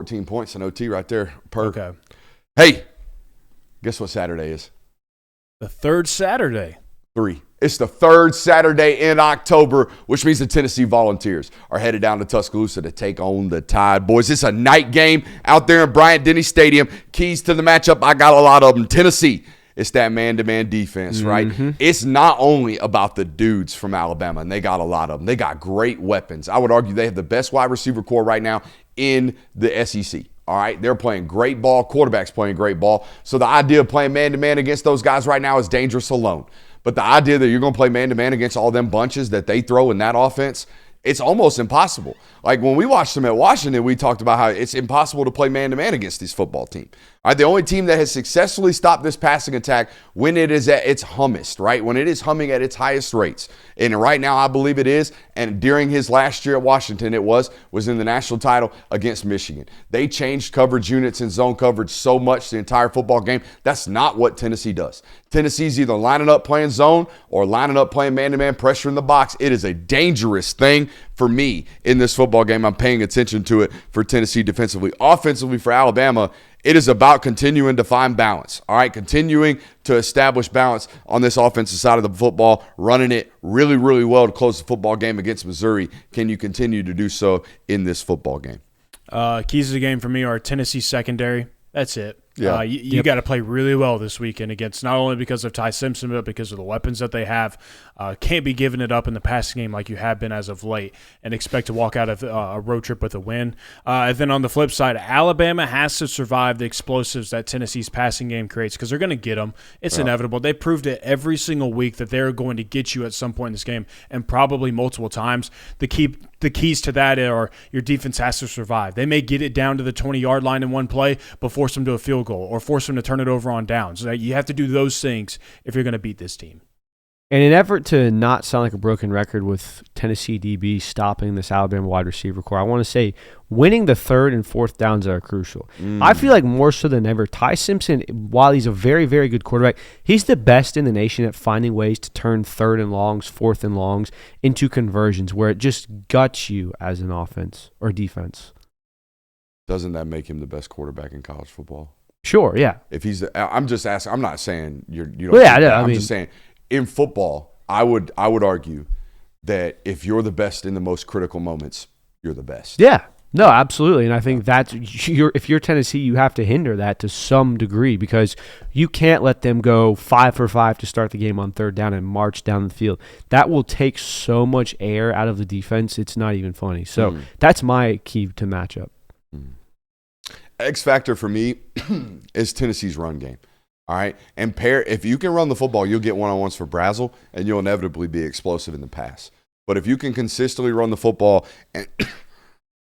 14 points in OT right there. Okay. Hey, guess what Saturday is? The third Saturday. 3. It's the third Saturday in October, which means the Tennessee Volunteers are headed down to Tuscaloosa to take on the Tide Boys. It's a night game out there in Bryant-Denny Stadium. Keys to the matchup, I got a lot of them. Tennessee, it's that man-to-man defense, right? It's not only about the dudes from Alabama, and they got a lot of them. They got great weapons. I would argue they have the best wide receiver core right now in the SEC. All right, they're playing great ball. Quarterback's playing great ball. So the idea of playing man-to-man against those guys right now is dangerous alone. But the idea that you're going to play man-to-man against all them bunches that they throw in that offense, it's almost impossible. Like when we watched them at Washington, we talked about how it's impossible to play man-to-man against this football team. All right, the only team that has successfully stopped this passing attack when it is at its hummest, right? When it is humming at its highest rates. And right now, I believe it is. And during his last year at Washington, it was in the national title against Michigan. They changed coverage units and zone coverage so much the entire football game. That's not what Tennessee does. Tennessee's either lining up playing zone or lining up playing man-to-man pressure in the box. It is a dangerous thing for me in this football game. I'm paying attention to it for Tennessee defensively. Offensively for Alabama, it is about continuing to find balance, all right? Continuing to establish balance on this offensive side of the football, running it really, really well to close the football game against Missouri. Can you continue to do so in this football game? Keys to the game for me are Tennessee secondary. That's it. Yeah. You got to play really well this weekend against not only because of Ty Simpson, but because of the weapons that they have. Can't be giving it up in the passing game like you have been as of late and expect to walk out of a road trip with a win. And then on the flip side, Alabama has to survive the explosives that Tennessee's passing game creates because they're going to get them. It's inevitable. They proved it every single week that they're going to get you at some point in this game and probably multiple times. The keys to that are your defense has to survive. They may get it down to the 20-yard line in one play, but force them to a field goal or force them to turn it over on downs. You have to do those things if you're going to beat this team. In an effort to not sound like a broken record with Tennessee DB stopping this Alabama wide receiver core, I want to say winning the third and fourth downs are crucial. I feel like more so than ever, Ty Simpson, while he's a very, very good quarterback, he's the best in the nation at finding ways to turn third and longs, fourth and longs into conversions where it just guts you as an offense or defense. Doesn't that make him the best quarterback in college football? Sure, yeah. If he's, I'm just asking. I'm not saying you don't. Well, yeah, I'm just saying in football, I would argue that if you're the best in the most critical moments, you're the best. Yeah, no, absolutely, and I think that's if you're Tennessee, you have to hinder that to some degree because you can't let them go 5 for 5 to start the game on third down and march down the field. That will take so much air out of the defense. It's not even funny. So that's my key to matchup. X factor for me is Tennessee's run game. All right, and if you can run the football, you'll get one-on-ones for Brazzle, and you'll inevitably be explosive in the pass. But if you can consistently run the football and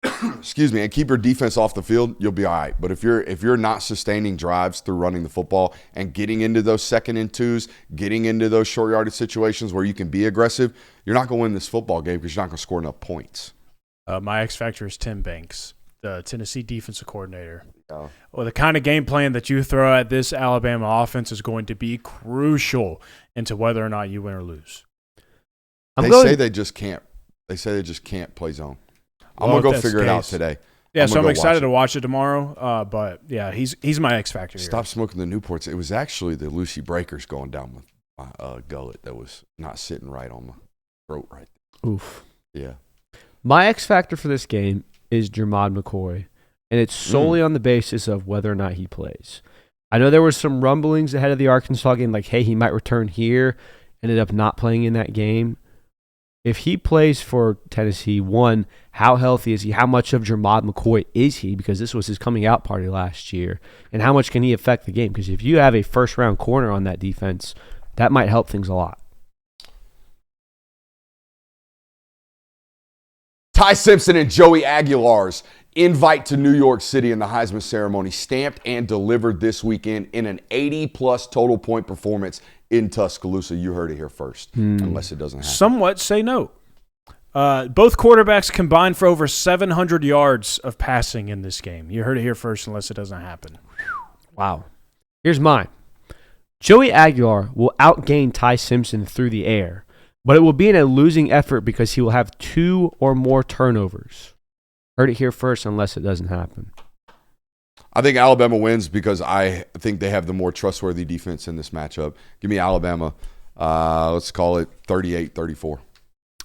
and keep your defense off the field, you'll be all right. But if you're not sustaining drives through running the football and getting into those 2nd and 2s, getting into those short yardage situations where you can be aggressive, you're not going to win this football game because you're not going to score enough points. My X factor is Tim Banks, the Tennessee defensive coordinator. Oh. Well, the kind of game plan that you throw at this Alabama offense is going to be crucial into whether or not you win or lose. They say they just can't play zone. I'm going to go figure it out today. Yeah, so I'm excited to watch it tomorrow. But, yeah, he's my X factor here. Stop smoking the Newports. It was actually the Lucy Breakers going down my gullet that was not sitting right on my throat right there. Oof. Yeah. My X factor for this game is Jermod McCoy. And it's solely on the basis of whether or not he plays. I know there were some rumblings ahead of the Arkansas game, like, hey, he might return here. Ended up not playing in that game. If he plays for Tennessee, one, how healthy is he? How much of Jermod McCoy is he? Because this was his coming out party last year. And how much can he affect the game? Because if you have a first-round corner on that defense, that might help things a lot. Ty Simpson and Joey Aguilar's invite to New York City in the Heisman ceremony stamped and delivered this weekend in an 80-plus total point performance in Tuscaloosa. You heard it here first, unless it doesn't happen. Somewhat say no. Both quarterbacks combined for over 700 yards of passing in this game. You heard it here first, unless it doesn't happen. Wow. Here's mine. Joey Aguilar will outgain Ty Simpson through the air, but it will be in a losing effort because he will have 2 or more turnovers. Heard it here first, unless it doesn't happen. I think Alabama wins because I think they have the more trustworthy defense in this matchup. Give me Alabama. Let's call it 38-34.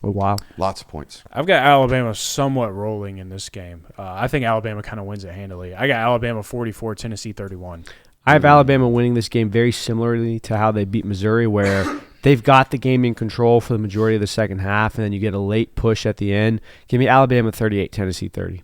Oh, wow. Lots of points. I've got Alabama somewhat rolling in this game. I think Alabama kind of wins it handily. I got Alabama 44, Tennessee 31. I have Alabama winning this game very similarly to how they beat Missouri, where they've got the game in control for the majority of the second half, and then you get a late push at the end. Give me Alabama 38, Tennessee 30.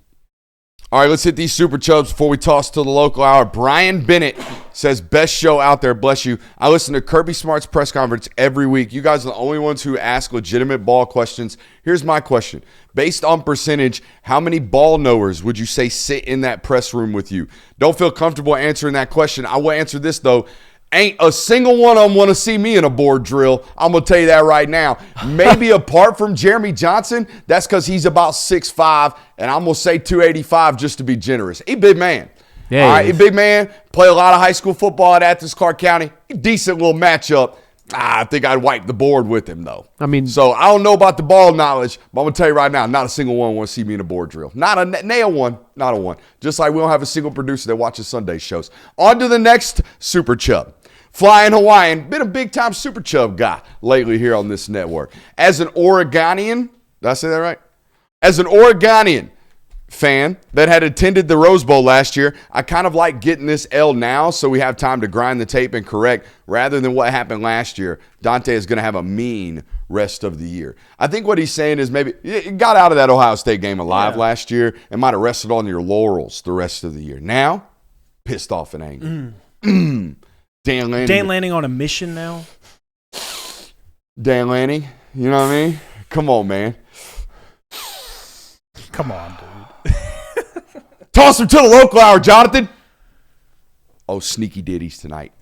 All right, let's hit these Super Chubs before we toss to the local hour. Brian Bennett says, best show out there. Bless you. I listen to Kirby Smart's press conference every week. You guys are the only ones who ask legitimate ball questions. Here's my question. Based on percentage, how many ball knowers would you say sit in that press room with you? Don't feel comfortable answering that question. I will answer this, though. Ain't a single one of them want to see me in a board drill. I'm going to tell you that right now. Maybe apart from Jeremy Johnson, that's because he's about 6'5", and I'm going to say 285 just to be generous. He big man. Yeah, all right, he big man. Play a lot of high school football at Athens, Clark County. Decent little matchup. I think I'd wipe the board with him, though. So I don't know about the ball knowledge, but I'm going to tell you right now, not a single one wants to see me in a board drill. Not a nail one. Not a one. Just like we don't have a single producer that watches Sunday shows. On to the next Super Chub. Flying Hawaiian, been a big-time Super Chub guy lately here on this network. As an Oregonian, did I say that right? As an Oregonian fan that had attended the Rose Bowl last year, I kind of like getting this L now so we have time to grind the tape and correct rather than what happened last year. Dante is going to have a mean rest of the year. I think what he's saying is maybe you got out of that Ohio State game alive last year and might have rested on your laurels the rest of the year. Now, pissed off and angry. Dan Lanning on a mission now? Dan Lanning, you know what I mean? Come on, man. Come on, dude. Toss him to the local hour, Jonathan. Oh, sneaky ditties tonight.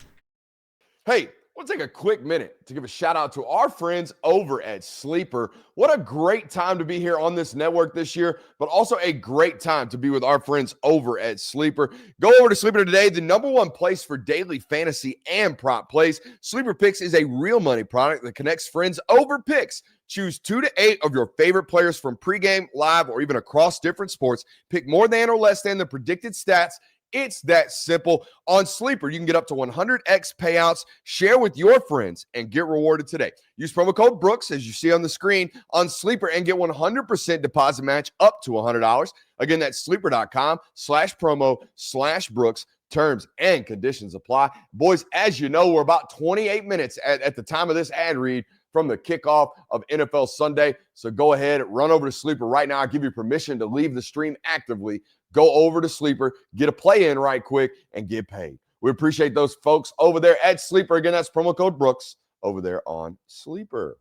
Hey, we'll take a quick minute to give a shout out to our friends over at Sleeper. What a great time to be here on this network this year, but also a great time to be with our friends over at Sleeper. Go over to Sleeper today, the number one place for daily fantasy and prop plays. Sleeper Picks is a real money product that connects friends over picks. Choose 2 to 8 of your favorite players from pregame, live, or even across different sports. Pick more than or less than the predicted stats. It's that simple. On Sleeper, you can get up to 100x payouts. Share with your friends and get rewarded today. Use promo code Brooks, as you see on the screen, on Sleeper and get 100% deposit match up to $100. Again, that's sleeper.com/promo/Brooks. Terms and conditions apply. Boys, as you know, we're about 28 minutes at the time of this ad read from the kickoff of NFL Sunday. So go ahead, run over to Sleeper right now. I'll give you permission to leave the stream actively. Go over to Sleeper, get a play in right quick, and get paid. We appreciate those folks over there at Sleeper. Again, that's promo code Brooks over there on Sleeper.